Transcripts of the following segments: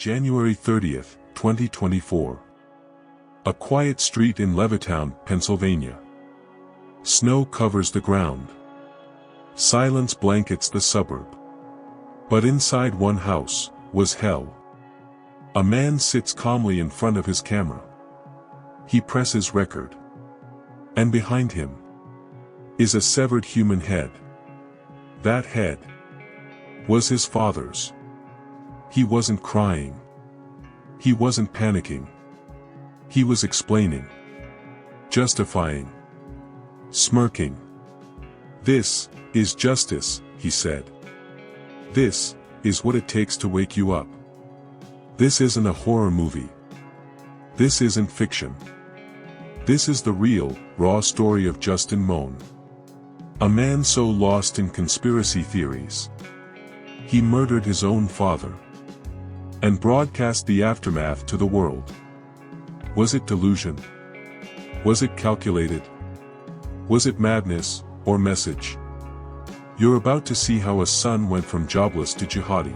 January 30th, 2024. A quiet street in Levittown, Pennsylvania. Snow covers the ground. Silence blankets the suburb. But inside one house was hell. A man sits calmly in front of his camera. He presses record. And behind him is a severed human head. That head was his father's. He wasn't crying. He wasn't panicking. He was explaining, justifying, smirking. "This is justice," he said. "This is what it takes to wake you up. This isn't a horror movie. This isn't fiction. This is the real, raw story of Justin Mohn. A man so lost in conspiracy theories. He murdered his own father. And broadcast the aftermath to the world. Was it delusion? Was it calculated? Was it madness, or message? You're about to see how a son went from jobless to jihadi.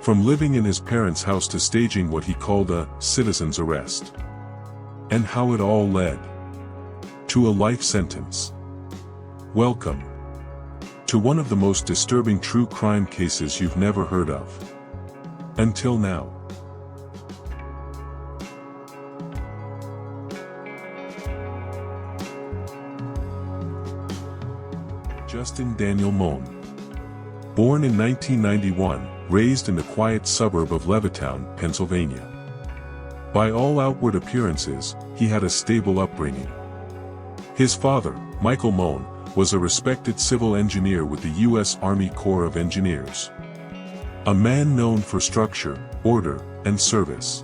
From living in his parents' house to staging what he called a citizen's arrest. And how it all led to a life sentence. Welcome to one of the most disturbing true crime cases you've never heard of. Until now. Justin Daniel Mohn. Born in 1991, raised in the quiet suburb of Levittown, Pennsylvania. By all outward appearances, he had a stable upbringing. His father, Michael Mohn, was a respected civil engineer with the U.S. Army Corps of Engineers. A man known for structure, order, and service.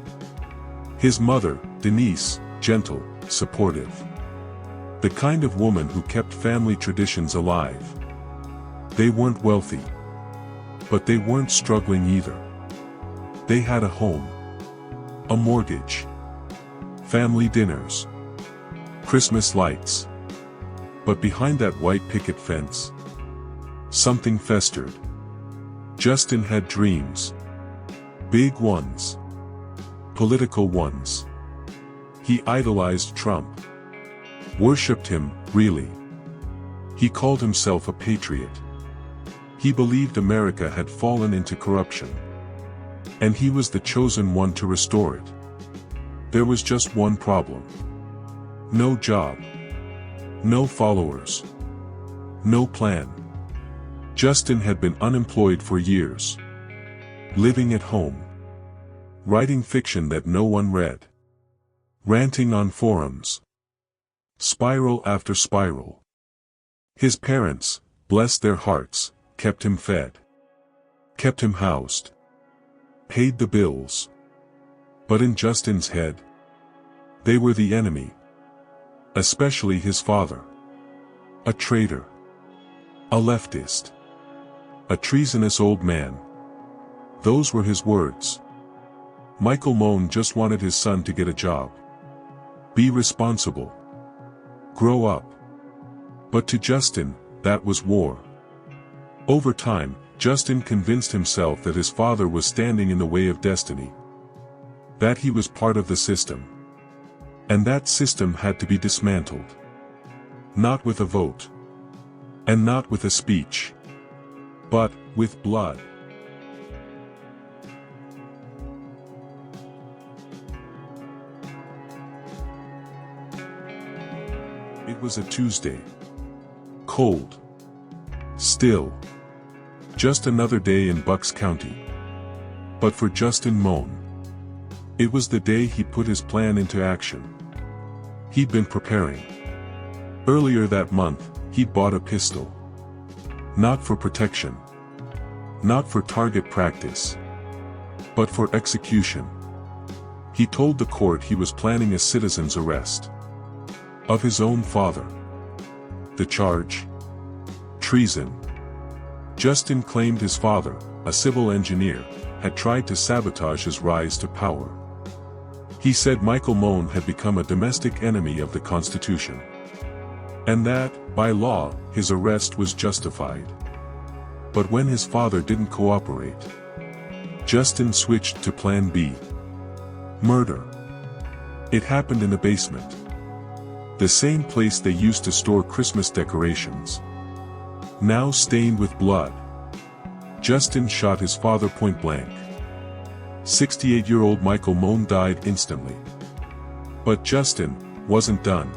His mother, Denise, gentle, supportive. The kind of woman who kept family traditions alive. They weren't wealthy. But they weren't struggling either. They had a home. A mortgage. Family dinners. Christmas lights. But behind that white picket fence, something festered. Justin had dreams. Big ones. Political ones. He idolized Trump. Worshipped him, really. He called himself a patriot. He believed America had fallen into corruption. And he was the chosen one to restore it. There was just one problem. No job. No followers. No plan. Justin had been unemployed for years. Living at home. Writing fiction that no one read. Ranting on forums. Spiral after spiral. His parents, bless their hearts, kept him fed. Kept him housed. Paid the bills. But in Justin's head, they were the enemy. Especially his father. A traitor. A leftist. A treasonous old man. Those were his words. Michael Mohn just wanted his son to get a job. Be responsible. Grow up. But to Justin, that was war. Over time, Justin convinced himself that his father was standing in the way of destiny. That he was part of the system. And that system had to be dismantled. Not with a vote. And not with a speech. But with blood. It was a Tuesday. Cold. Still. Just another day in Bucks County. But for Justin Mohn, it was the day he put his plan into action. He'd been preparing. Earlier that month, he'd bought a pistol. Not for protection. Not for target practice. But for execution. He told the court he was planning a citizen's arrest. Of his own father. The charge? Treason. Justin claimed his father, a civil engineer, had tried to sabotage his rise to power. He said Michael Mohn had become a domestic enemy of the Constitution. And that, by law, his arrest was justified. But when his father didn't cooperate, Justin switched to plan B. Murder. It happened in the basement. The same place they used to store Christmas decorations. Now stained with blood. Justin shot his father point blank. 68-year-old Michael Mohn died instantly. But Justin wasn't done.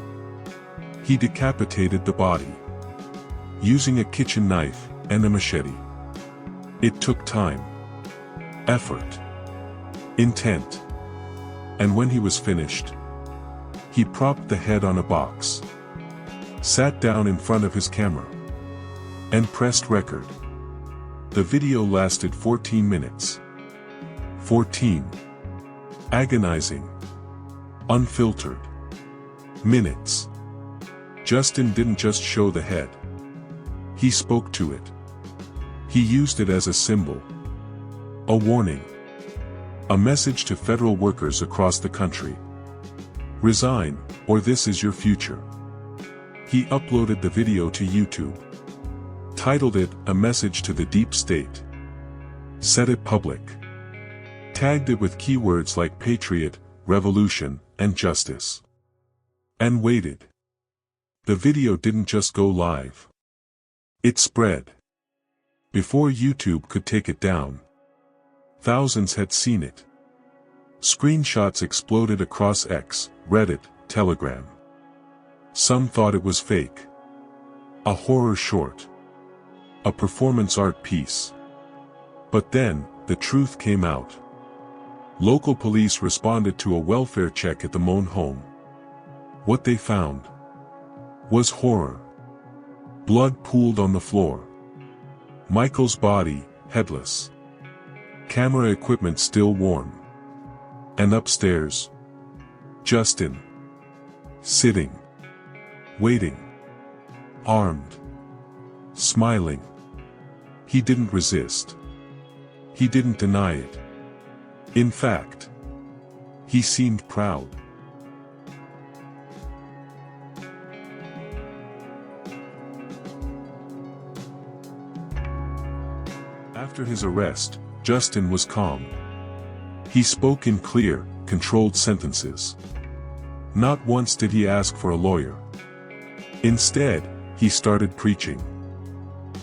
He decapitated the body. Using a kitchen knife and a machete. It took time. Effort. Intent. And when he was finished, he propped the head on a box. Sat down in front of his camera. And pressed record. The video lasted 14 minutes. 14. Agonizing. Unfiltered. Minutes. Justin didn't just show the head. He spoke to it. He used it as a symbol. A warning. A message to federal workers across the country. Resign, or this is your future. He uploaded the video to YouTube. Titled it, A Message to the Deep State. Set it public. Tagged it with keywords like patriot, revolution, and justice. And waited. The video didn't just go live. It spread. Before YouTube could take it down. Thousands had seen it. Screenshots exploded across X, Reddit, Telegram. Some thought it was fake. A horror short. A performance art piece. But then, the truth came out. Local police responded to a welfare check at the Mohn home. What they found was horror. Blood pooled on the floor. Michael's body, headless. Camera equipment still warm. And upstairs, Justin. Sitting. Waiting. Armed. Smiling. He didn't resist. He didn't deny it. In fact, he seemed proud. After his arrest, Justin was calm. He spoke in clear, controlled sentences. Not once did he ask for a lawyer. Instead, he started preaching.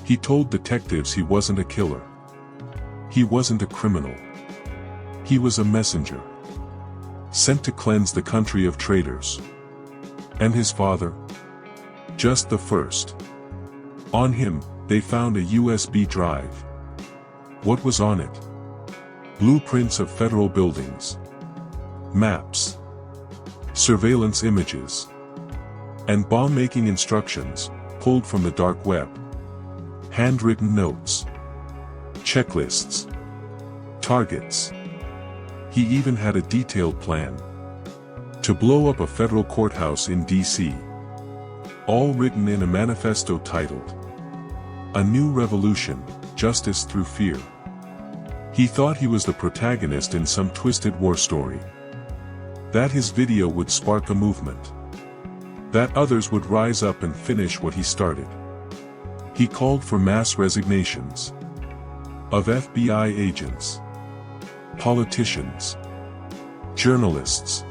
He told detectives he wasn't a killer. He wasn't a criminal. He was a messenger. Sent to cleanse the country of traitors. And his father? Just the first. On him, they found a USB drive. What was on it? Blueprints of federal buildings. Maps. Surveillance images. And bomb-making instructions, pulled from the dark web. Handwritten notes. Checklists. Targets. He even had a detailed plan. To blow up a federal courthouse in D.C. All written in a manifesto titled, A New Revolution, Justice Through Fear. He thought he was the protagonist in some twisted war story. That his video would spark a movement. That others would rise up and finish what he started. He called for mass resignations. Of FBI agents. Politicians. Journalists.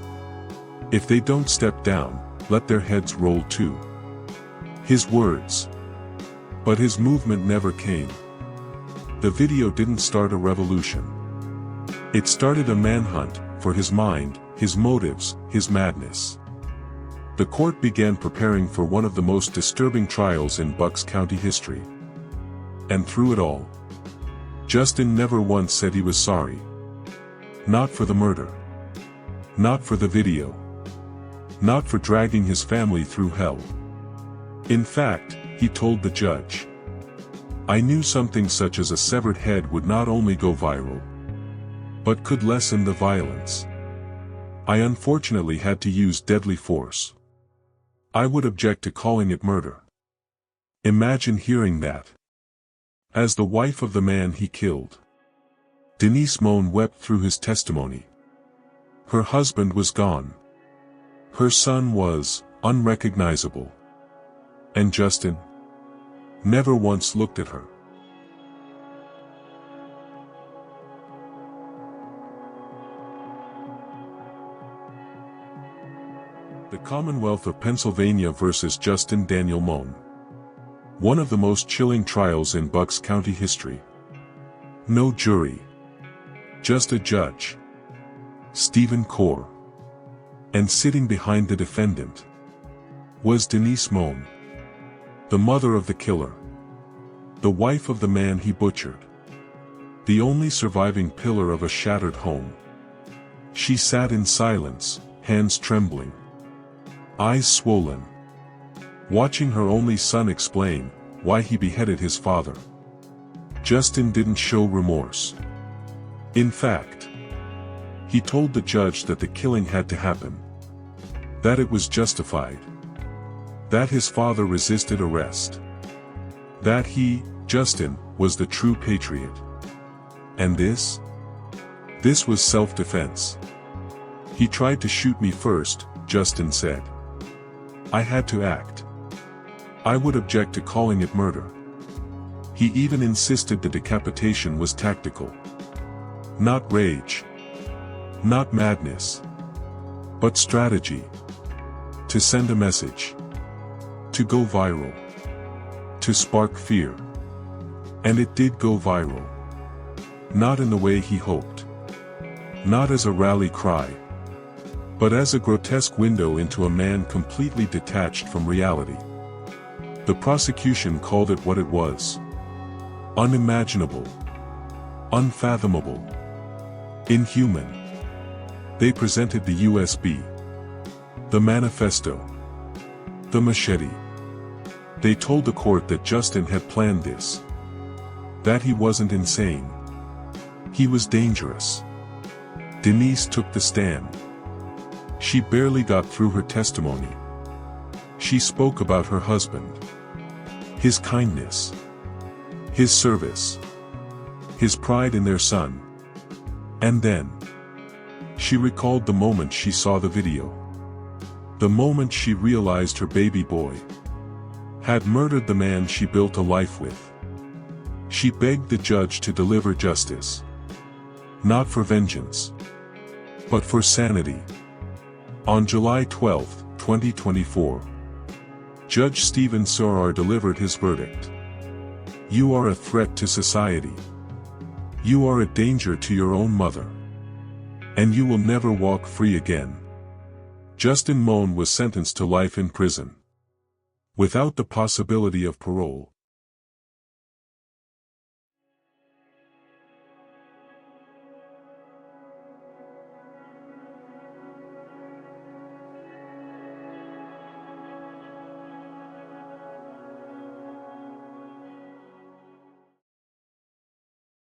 If they don't step down, let their heads roll too. His words. But his movement never came. The video didn't start a revolution. It started a manhunt, for his mind, his motives, his madness. The court began preparing for one of the most disturbing trials in Bucks County history. And through it all, Justin never once said he was sorry. Not for the murder. Not for the video. Not for dragging his family through hell. In fact, he told the judge, I knew something such as a severed head would not only go viral, but could lessen the violence. I unfortunately had to use deadly force. I would object to calling it murder. Imagine hearing that. As the wife of the man he killed, Denise Mohn wept through his testimony. Her husband was gone. Her son was unrecognizable. And Justin never once looked at her. Commonwealth of Pennsylvania versus Justin Daniel Mohn. One of the most chilling trials in Bucks County history. No jury. Just a judge. Stephen Core. And sitting behind the defendant was Denise Mohn, the mother of the killer, the wife of the man he butchered, the only surviving pillar of a shattered home. She sat in silence, hands trembling, eyes swollen, watching her only son explain why he beheaded his father. Justin didn't show remorse. In fact, he told the judge that the killing had to happen, that it was justified, that his father resisted arrest, that he, Justin, was the true patriot. And this was self-defense. He tried to shoot me first, Justin said. I had to act. I would object to calling it murder. He even insisted the decapitation was tactical. Not rage. Not madness. But strategy. To send a message. To go viral. To spark fear. And it did go viral. Not in the way he hoped. Not as a rally cry. But as a grotesque window into a man completely detached from reality. The prosecution called it what it was. Unimaginable. Unfathomable. Inhuman. They presented the USB. The manifesto. The machete. They told the court that Justin had planned this. That he wasn't insane. He was dangerous. Denise took the stand. She barely got through her testimony. She spoke about her husband. His kindness. His service. His pride in their son. And then she recalled the moment she saw the video. The moment she realized her baby boy had murdered the man she built a life with. She begged the judge to deliver justice. Not for vengeance, but for sanity. On July 12, 2024, Judge Stephen Sorar delivered his verdict. You are a threat to society. You are a danger to your own mother. And you will never walk free again. Justin Mohn was sentenced to life in prison, without the possibility of parole.